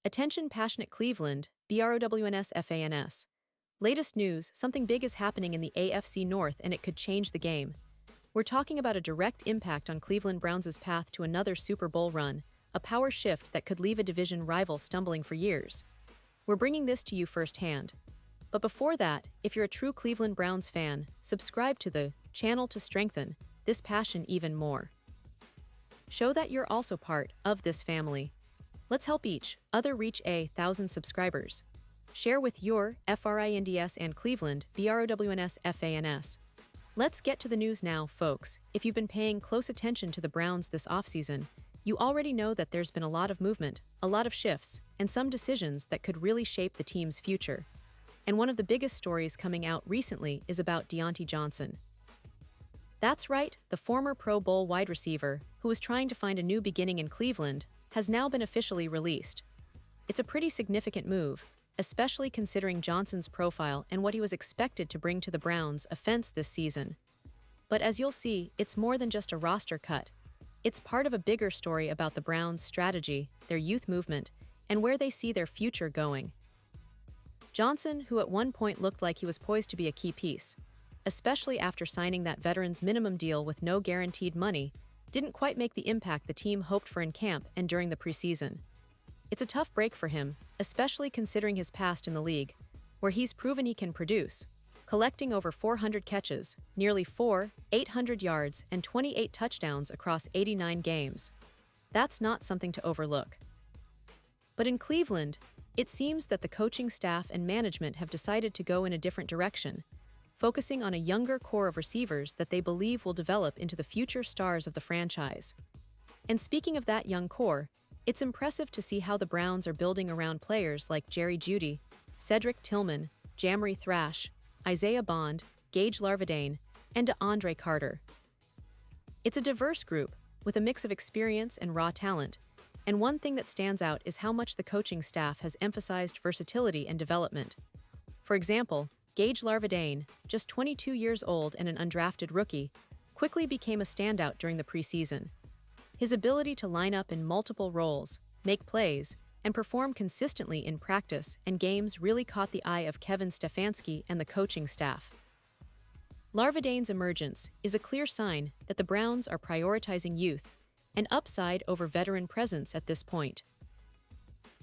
Attention passionate Cleveland, BROWNS. Latest news, something big is happening in the AFC North and it could change the game. We're talking about a direct impact on Cleveland Browns' path to another Super Bowl run, a power shift that could leave a division rival stumbling for years. We're bringing this to you firsthand. But before that, if you're a true Cleveland Browns fan, subscribe to the channel to strengthen this passion even more. Show that you're also part of this family. Let's help each other reach 1,000 subscribers. Share with your FRINDS and Cleveland BROWNS. Let's get to the news now, folks. If you've been paying close attention to the Browns this offseason, you already know that there's been a lot of movement, a lot of shifts, and some decisions that could really shape the team's future. And one of the biggest stories coming out recently is about Diontae Johnson. That's right, the former Pro Bowl wide receiver, who was trying to find a new beginning in Cleveland, has now been officially released. It's a pretty significant move, especially considering Johnson's profile and what he was expected to bring to the Browns' offense this season. But as you'll see, it's more than just a roster cut. It's part of a bigger story about the Browns' strategy, their youth movement, and where they see their future going. Johnson, who at one point looked like he was poised to be a key piece, especially after signing that veteran's minimum deal with no guaranteed money, didn't quite make the impact the team hoped for in camp and during the preseason. It's a tough break for him, especially considering his past in the league, where he's proven he can produce, collecting over 400 catches, nearly 800 yards, and 28 touchdowns across 89 games. That's not something to overlook. But in Cleveland, it seems that the coaching staff and management have decided to go in a different direction, focusing on a younger core of receivers that they believe will develop into the future stars of the franchise. And speaking of that young core, it's impressive to see how the Browns are building around players like Jerry Jeudy, Cedric Tillman, Jamari Thrash, Isaiah Bond, Gage Larvadain, and Diontae Carter. It's a diverse group, with a mix of experience and raw talent, and one thing that stands out is how much the coaching staff has emphasized versatility and development. For example, Gage Larvadain, just 22 years old and an undrafted rookie, quickly became a standout during the preseason. His ability to line up in multiple roles, make plays, and perform consistently in practice and games really caught the eye of Kevin Stefanski and the coaching staff. Larvadain's emergence is a clear sign that the Browns are prioritizing youth and upside over veteran presence at this point.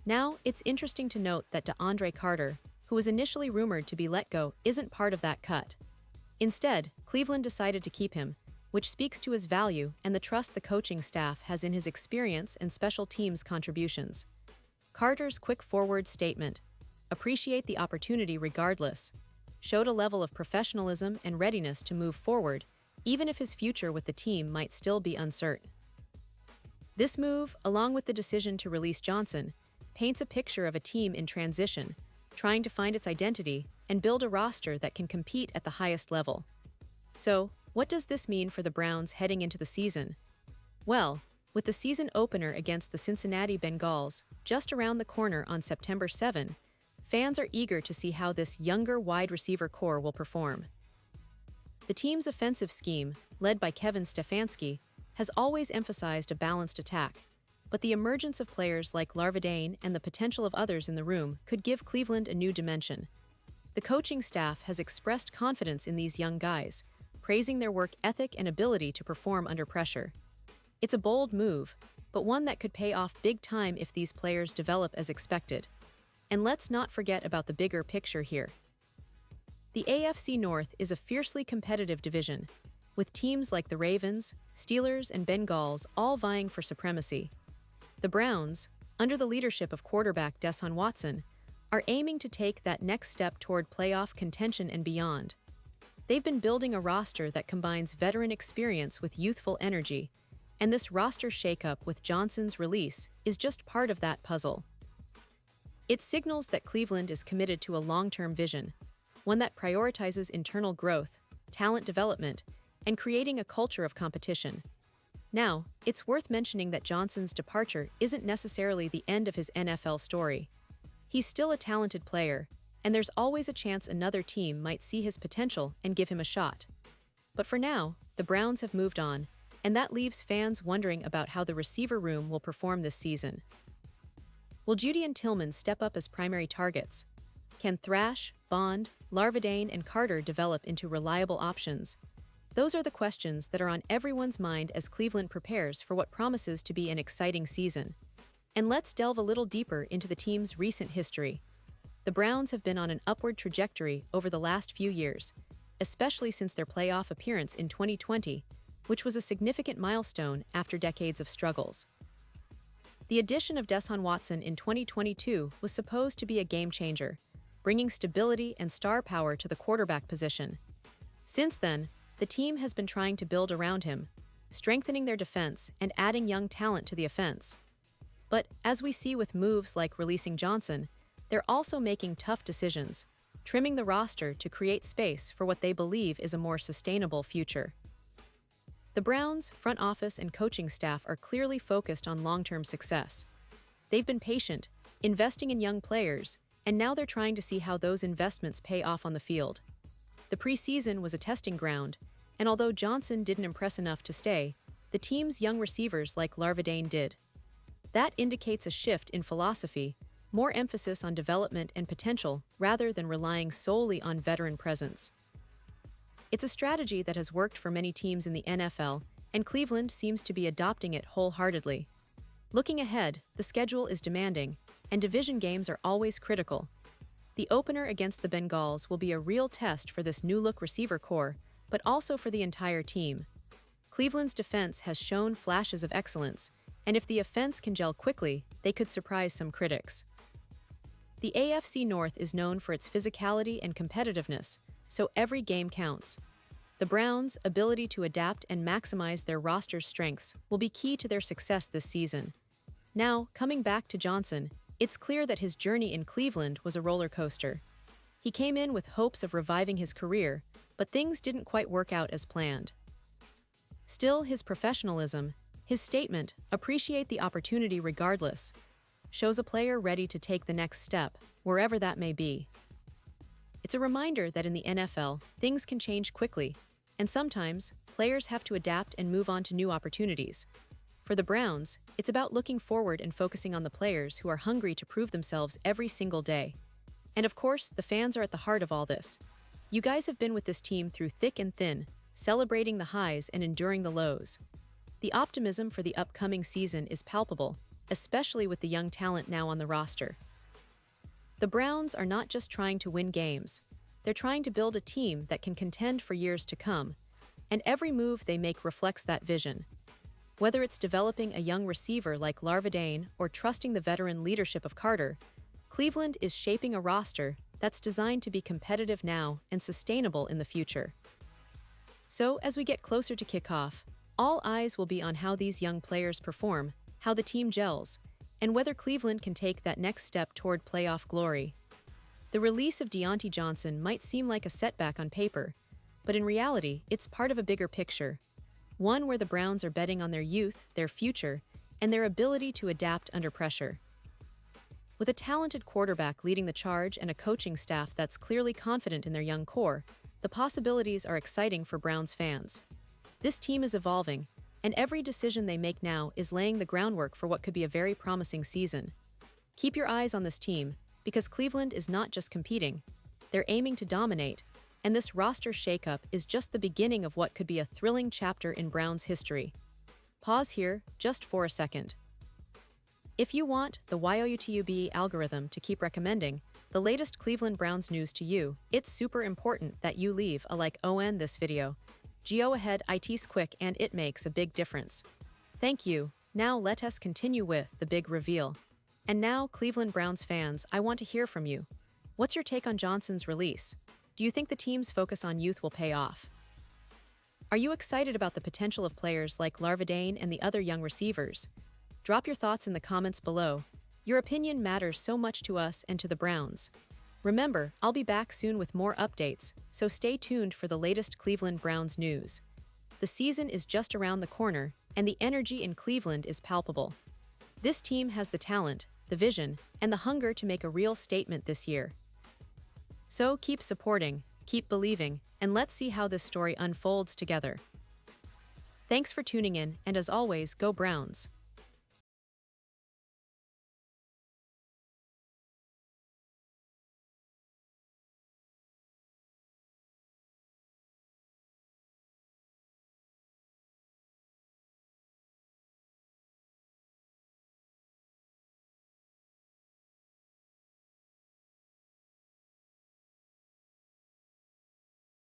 Now, it's interesting to note that Diontae Carter, who was initially rumored to be let go, isn't part of that cut. Instead, Cleveland decided to keep him, which speaks to his value and the trust the coaching staff has in his experience and special teams contributions. Carter's quick forward statement, "Appreciate the opportunity regardless," showed a level of professionalism and readiness to move forward, even if his future with the team might still be uncertain. This move, along with the decision to release Johnson, paints a picture of a team in transition, trying to find its identity and build a roster that can compete at the highest level. So, what does this mean for the Browns heading into the season? Well, with the season opener against the Cincinnati Bengals just around the corner on September 7, fans are eager to see how this younger wide receiver core will perform. The team's offensive scheme, led by Kevin Stefanski, has always emphasized a balanced attack, but the emergence of players like Larvadain and the potential of others in the room could give Cleveland a new dimension. The coaching staff has expressed confidence in these young guys, praising their work ethic and ability to perform under pressure. It's a bold move, but one that could pay off big time if these players develop as expected. And let's not forget about the bigger picture here. The AFC North is a fiercely competitive division, with teams like the Ravens, Steelers, and Bengals all vying for supremacy. The Browns, under the leadership of quarterback Deshaun Watson, are aiming to take that next step toward playoff contention and beyond. They've been building a roster that combines veteran experience with youthful energy, and this roster shakeup with Johnson's release is just part of that puzzle. It signals that Cleveland is committed to a long-term vision, one that prioritizes internal growth, talent development, and creating a culture of competition. Now, it's worth mentioning that Johnson's departure isn't necessarily the end of his NFL story. He's still a talented player, and there's always a chance another team might see his potential and give him a shot. But for now, the Browns have moved on, and that leaves fans wondering about how the receiver room will perform this season. Will Judy and Tillman step up as primary targets? Can Thrash, Bond, Larvadane, and Carter develop into reliable options? Those are the questions that are on everyone's mind as Cleveland prepares for what promises to be an exciting season. And let's delve a little deeper into the team's recent history. The Browns have been on an upward trajectory over the last few years, especially since their playoff appearance in 2020, which was a significant milestone after decades of struggles. The addition of Deshaun Watson in 2022 was supposed to be a game-changer, bringing stability and star power to the quarterback position. Since then, the team has been trying to build around him, strengthening their defense and adding young talent to the offense. But as we see with moves like releasing Johnson, they're also making tough decisions, trimming the roster to create space for what they believe is a more sustainable future. The Browns' front office and coaching staff are clearly focused on long-term success. They've been patient, investing in young players, and now they're trying to see how those investments pay off on the field. The preseason was a testing ground, and although Johnson didn't impress enough to stay, the team's young receivers like Larvadane did. That indicates a shift in philosophy, more emphasis on development and potential rather than relying solely on veteran presence. It's a strategy that has worked for many teams in the NFL, and Cleveland seems to be adopting it wholeheartedly. Looking ahead, the schedule is demanding, and division games are always critical. The opener against the Bengals will be a real test for this new-look receiver core, but also for the entire team. Cleveland's defense has shown flashes of excellence, and if the offense can gel quickly, they could surprise some critics. The AFC North is known for its physicality and competitiveness, so every game counts. The Browns' ability to adapt and maximize their roster's strengths will be key to their success this season. Now, coming back to Johnson, it's clear that his journey in Cleveland was a roller coaster. He came in with hopes of reviving his career, but things didn't quite work out as planned. Still, his professionalism, his statement, "Appreciate the opportunity regardless," shows a player ready to take the next step, wherever that may be. It's a reminder that in the NFL, things can change quickly, and sometimes, players have to adapt and move on to new opportunities. For the Browns, it's about looking forward and focusing on the players who are hungry to prove themselves every single day. And of course, the fans are at the heart of all this. You guys have been with this team through thick and thin, celebrating the highs and enduring the lows. The optimism for the upcoming season is palpable, especially with the young talent now on the roster. The Browns are not just trying to win games, they're trying to build a team that can contend for years to come, and every move they make reflects that vision. Whether it's developing a young receiver like Larvadane or trusting the veteran leadership of Carter, Cleveland is shaping a roster that's designed to be competitive now and sustainable in the future. So, as we get closer to kickoff, all eyes will be on how these young players perform, how the team gels, and whether Cleveland can take that next step toward playoff glory. The release of Diontae Johnson might seem like a setback on paper, but in reality, it's part of a bigger picture. One where the Browns are betting on their youth, their future, and their ability to adapt under pressure. With a talented quarterback leading the charge and a coaching staff that's clearly confident in their young core, the possibilities are exciting for Browns fans. This team is evolving, and every decision they make now is laying the groundwork for what could be a very promising season. Keep your eyes on this team, because Cleveland is not just competing, they're aiming to dominate, and this roster shakeup is just the beginning of what could be a thrilling chapter in Browns history. Pause here, just for a second. If you want the YOUTUBE algorithm to keep recommending the latest Cleveland Browns news to you, it's super important that you leave a like on this video. Go ahead, it's quick and it makes a big difference. Thank you. Now let us continue with the big reveal. And now, Cleveland Browns fans, I want to hear from you. What's your take on Johnson's release? Do you think the team's focus on youth will pay off? Are you excited about the potential of players like Larvadane and the other young receivers? Drop your thoughts in the comments below. Your opinion matters so much to us and to the Browns. Remember, I'll be back soon with more updates, so stay tuned for the latest Cleveland Browns news. The season is just around the corner, and the energy in Cleveland is palpable. This team has the talent, the vision, and the hunger to make a real statement this year. So keep supporting, keep believing, and let's see how this story unfolds together. Thanks for tuning in, and as always, go Browns!